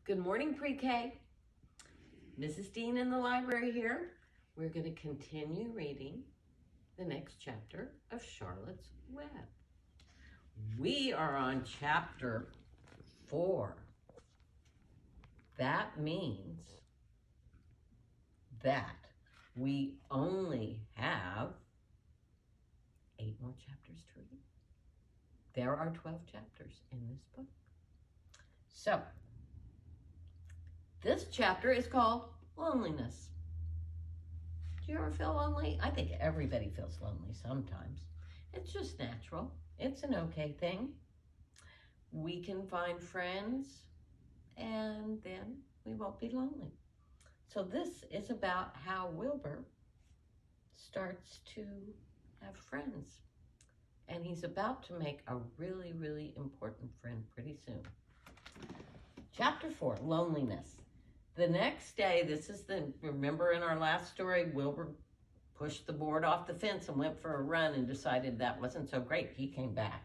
Good morning, Pre-K. Mrs. Dean in the library here. We're going to continue reading the next chapter of Charlotte's Web. We are on chapter 4. That means that we only have 8 more chapters to read. There are 12 chapters in this book. So, this chapter is called Loneliness. Do you ever feel lonely? I think everybody feels lonely sometimes. It's just natural. It's an okay thing. We can find friends and then we won't be lonely. So this is about how Wilbur starts to have friends. And he's about to make a really, really important friend pretty soon. Chapter 4, Loneliness. The next day, remember in our last story, Wilbur pushed the board off the fence and went for a run and decided that wasn't so great. He came back.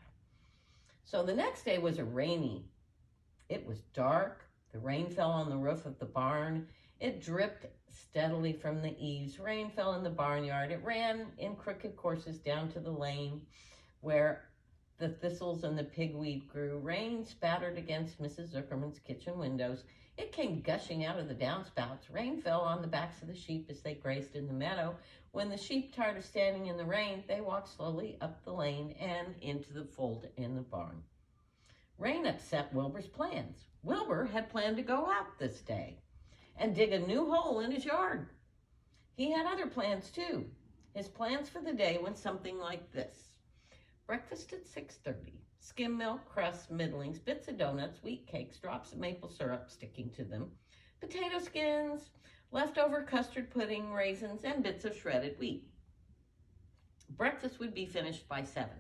So the next day was rainy. It was dark. The rain fell on the roof of the barn. It dripped steadily from the eaves. Rain fell in the barnyard. It ran in crooked courses down to the lane where the thistles and the pigweed grew. Rain spattered against Mrs. Zuckerman's kitchen windows. It came gushing out of the downspouts. Rain fell on the backs of the sheep as they grazed in the meadow. When the sheep, tired of standing in the rain, they walked slowly up the lane and into the fold in the barn. Rain upset Wilbur's plans. Wilbur had planned to go out this day and dig a new hole in his yard. He had other plans too. His plans for the day went something like this. Breakfast at 6:30. Skim milk, crusts, middlings, bits of donuts, wheat cakes, drops of maple syrup sticking to them, potato skins, leftover custard pudding, raisins, and bits of shredded wheat. Breakfast would be finished by 7.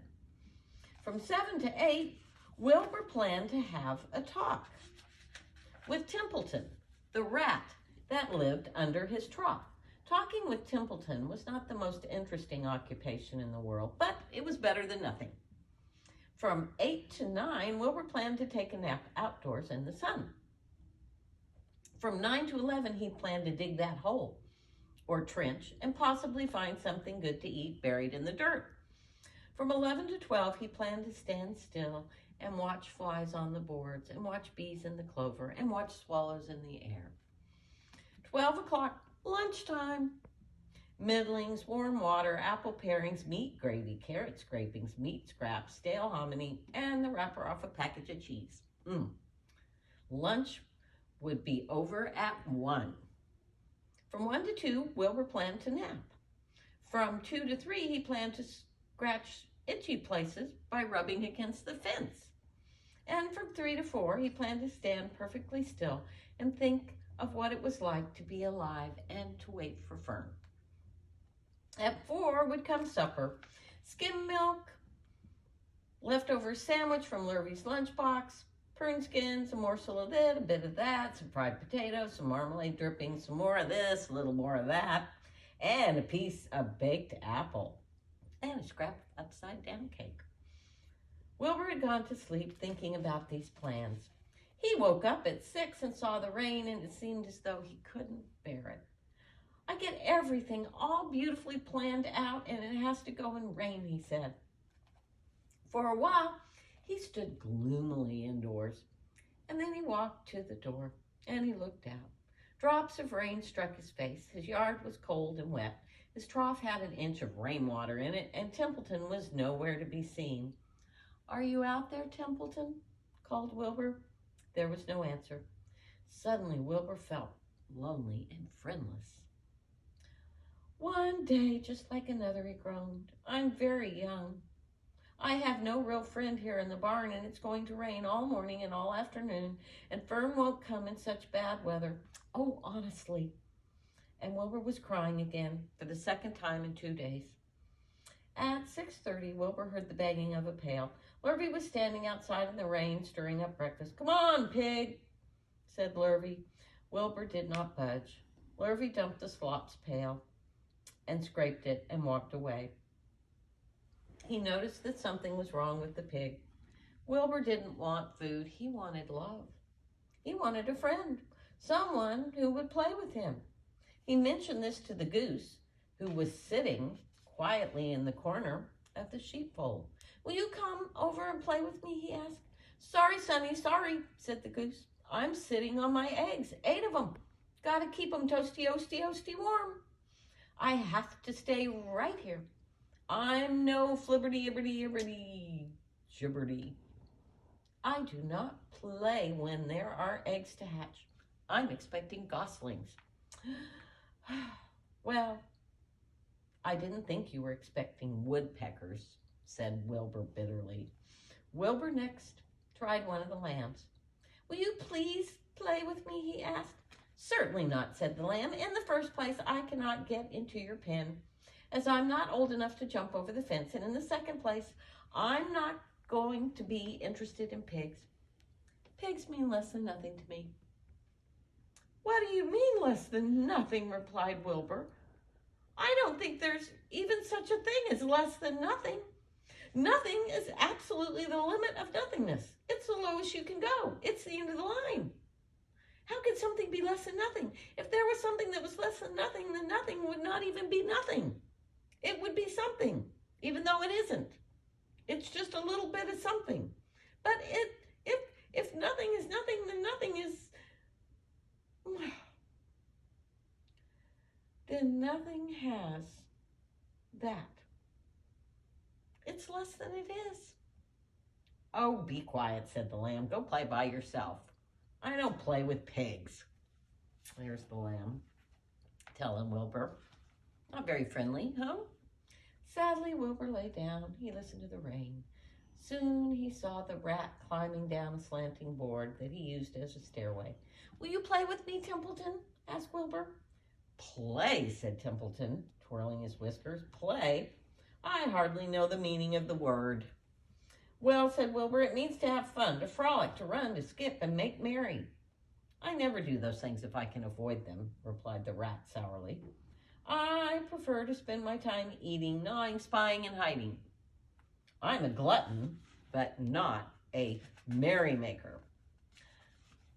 From 7 to 8, Wilbur planned to have a talk with Templeton, the rat that lived under his trough. Talking with Templeton was not the most interesting occupation in the world, but it was better than nothing. From 8 to 9, Wilbur planned to take a nap outdoors in the sun. From 9 to 11, he planned to dig that hole or trench and possibly find something good to eat buried in the dirt. From 11 to 12, he planned to stand still and watch flies on the boards and watch bees in the clover and watch swallows in the air. 12 o'clock, lunchtime. Middlings, warm water, apple parings, meat gravy, carrot scrapings, meat scraps, stale hominy, and the wrapper off a package of cheese. Lunch would be over at 1. From 1 to 2, Wilbur planned to nap. From 2 to 3, he planned to scratch itchy places by rubbing against the fence. And from 3 to 4, he planned to stand perfectly still and think of what it was like to be alive and to wait for Fern. At 4 would come supper, skim milk, leftover sandwich from Lurvy's lunchbox, prune skins, a morsel of it, a bit of that, some fried potatoes, some marmalade dripping, some more of this, a little more of that, and a piece of baked apple, and a scrap of upside-down cake. Wilbur had gone to sleep thinking about these plans. He woke up at 6 and saw the rain, and it seemed as though he couldn't bear it. I get everything all beautifully planned out, and it has to go and rain, he said. For a while, he stood gloomily indoors, and then he walked to the door, and he looked out. Drops of rain struck his face. His yard was cold and wet. His trough had an inch of rainwater in it, and Templeton was nowhere to be seen. "Are you out there, Templeton?" called Wilbur. There was no answer. Suddenly, Wilbur felt lonely and friendless. "One day, just like another," he groaned. "I'm very young. I have no real friend here in the barn, and it's going to rain all morning and all afternoon, and Fern won't come in such bad weather. Oh, honestly." And Wilbur was crying again for the second time in 2 days. At 6:30, Wilbur heard the banging of a pail. Lurvy was standing outside in the rain, stirring up breakfast. "Come on, pig," said Lurvy. Wilbur did not budge. Lurvy dumped the slop's pail and scraped it and walked away. He noticed that something was wrong with the pig. Wilbur didn't want food. He wanted love. He wanted a friend, someone who would play with him. He mentioned this to the goose, who was sitting quietly in the corner of the sheepfold. "Will you come over and play with me?" he asked. "Sorry, Sonny, sorry," said the goose. "I'm sitting on my eggs, 8 of them. Gotta keep them toasty warm. I have to stay right here. I'm no flibberty-ibberty-ibberty gibberty. I do not play when there are eggs to hatch. I'm expecting goslings." "Well, I didn't think you were expecting woodpeckers," said Wilbur bitterly. Wilbur next tried one of the lambs. "Will you please play with me?" he asked. "Certainly not," said the lamb. "In the first place, I cannot get into your pen, as I'm not old enough to jump over the fence. And in the second place, I'm not going to be interested in pigs. Pigs mean less than nothing to me." "What do you mean less than nothing?" replied Wilbur. "I don't think there's even such a thing as less than nothing. Nothing is absolutely the limit of nothingness. It's the lowest you can go. It's the end of the line. How could something be less than nothing? If there was something that was less than nothing, then nothing would not even be nothing. It would be something, even though it isn't. It's just a little bit of something. But if nothing is nothing, then nothing is... then nothing has that. It's less than it is." "Oh, be quiet," said the lamb. "Go play by yourself. I don't play with pigs." There's the lamb telling Wilbur. Not very friendly, huh? Sadly, Wilbur lay down. He listened to the rain. Soon he saw the rat climbing down a slanting board that he used as a stairway. "Will you play with me, Templeton?" asked Wilbur. "Play," said Templeton, twirling his whiskers. "Play? I hardly know the meaning of the word." "Well," said Wilbur, "it means to have fun, to frolic, to run, to skip, and make merry." "I never do those things if I can avoid them," replied the rat sourly. "I prefer to spend my time eating, gnawing, spying, and hiding. I'm a glutton, but not a merrymaker.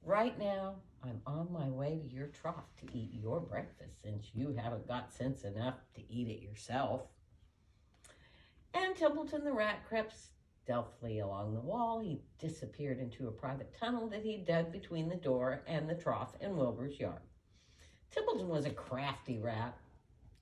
Right now, I'm on my way to your trough to eat your breakfast, since you haven't got sense enough to eat it yourself." And Templeton the rat crept stealthily along the wall. He disappeared into a private tunnel that he dug between the door and the trough in Wilbur's yard. Templeton was a crafty rat,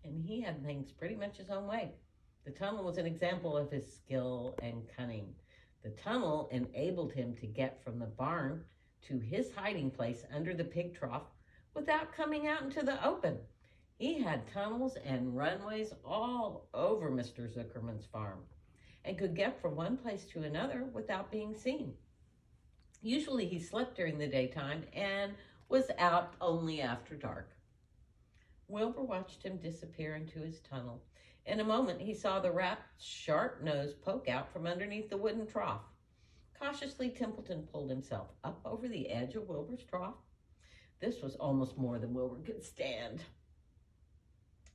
and he had things pretty much his own way. The tunnel was an example of his skill and cunning. The tunnel enabled him to get from the barn to his hiding place under the pig trough without coming out into the open. He had tunnels and runways all over Mr. Zuckerman's farm and could get from one place to another without being seen. Usually he slept during the daytime and was out only after dark. Wilbur watched him disappear into his tunnel. In a moment, he saw the rat's sharp nose poke out from underneath the wooden trough. Cautiously, Templeton pulled himself up over the edge of Wilbur's trough. This was almost more than Wilbur could stand.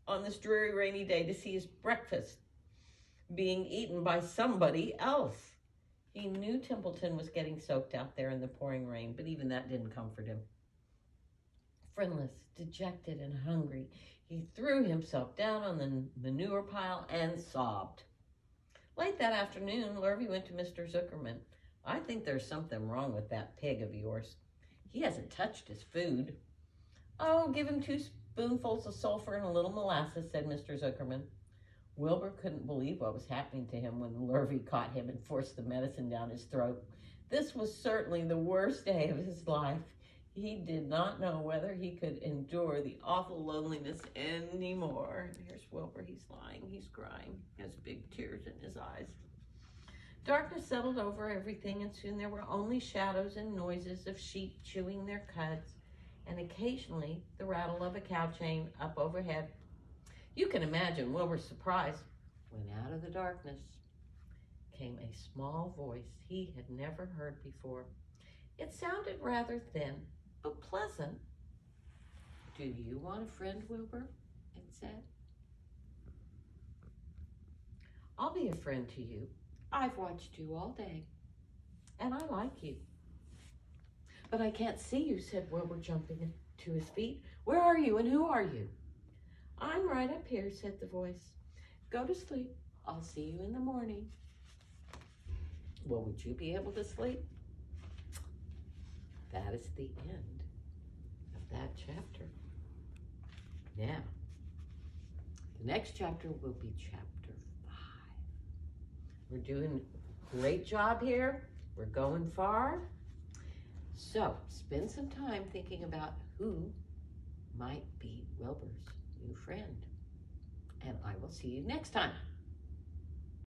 On this dreary, rainy day, to see his breakfast being eaten by somebody else. He knew Templeton was getting soaked out there in the pouring rain, but even that didn't comfort him. Friendless, dejected, and hungry, he threw himself down on the manure pile and sobbed. Late that afternoon, Lurvy went to Mr. Zuckerman. "I think there's something wrong with that pig of yours. He hasn't touched his food." "Oh, give him 2 spoonfuls of sulfur and a little molasses," said Mr. Zuckerman. Wilbur couldn't believe what was happening to him when Lurvy caught him and forced the medicine down his throat. This was certainly the worst day of his life. He did not know whether he could endure the awful loneliness anymore. And here's Wilbur. He's lying. He's crying. He has big tears in his eyes. Darkness settled over everything, and soon there were only shadows and noises of sheep chewing their cuds, and occasionally the rattle of a cow chain up overhead. You can imagine Wilbur's surprise when out of the darkness came a small voice he had never heard before. It sounded rather thin, but pleasant. "Do you want a friend, Wilbur?" it said. "I'll be a friend to you. I've watched you all day." and I like you. But I can't see you, said Wilbur, jumping to his feet. Where are you and who are you? I'm right up here, said the voice. Go to sleep. I'll see you in the morning. Well, would you be able to sleep? That is the end of that chapter. Now, the next chapter will be chapter 5. We're doing a great job here. We're going far. So, spend some time thinking about who might be Wilbur's new friend. And I will see you next time.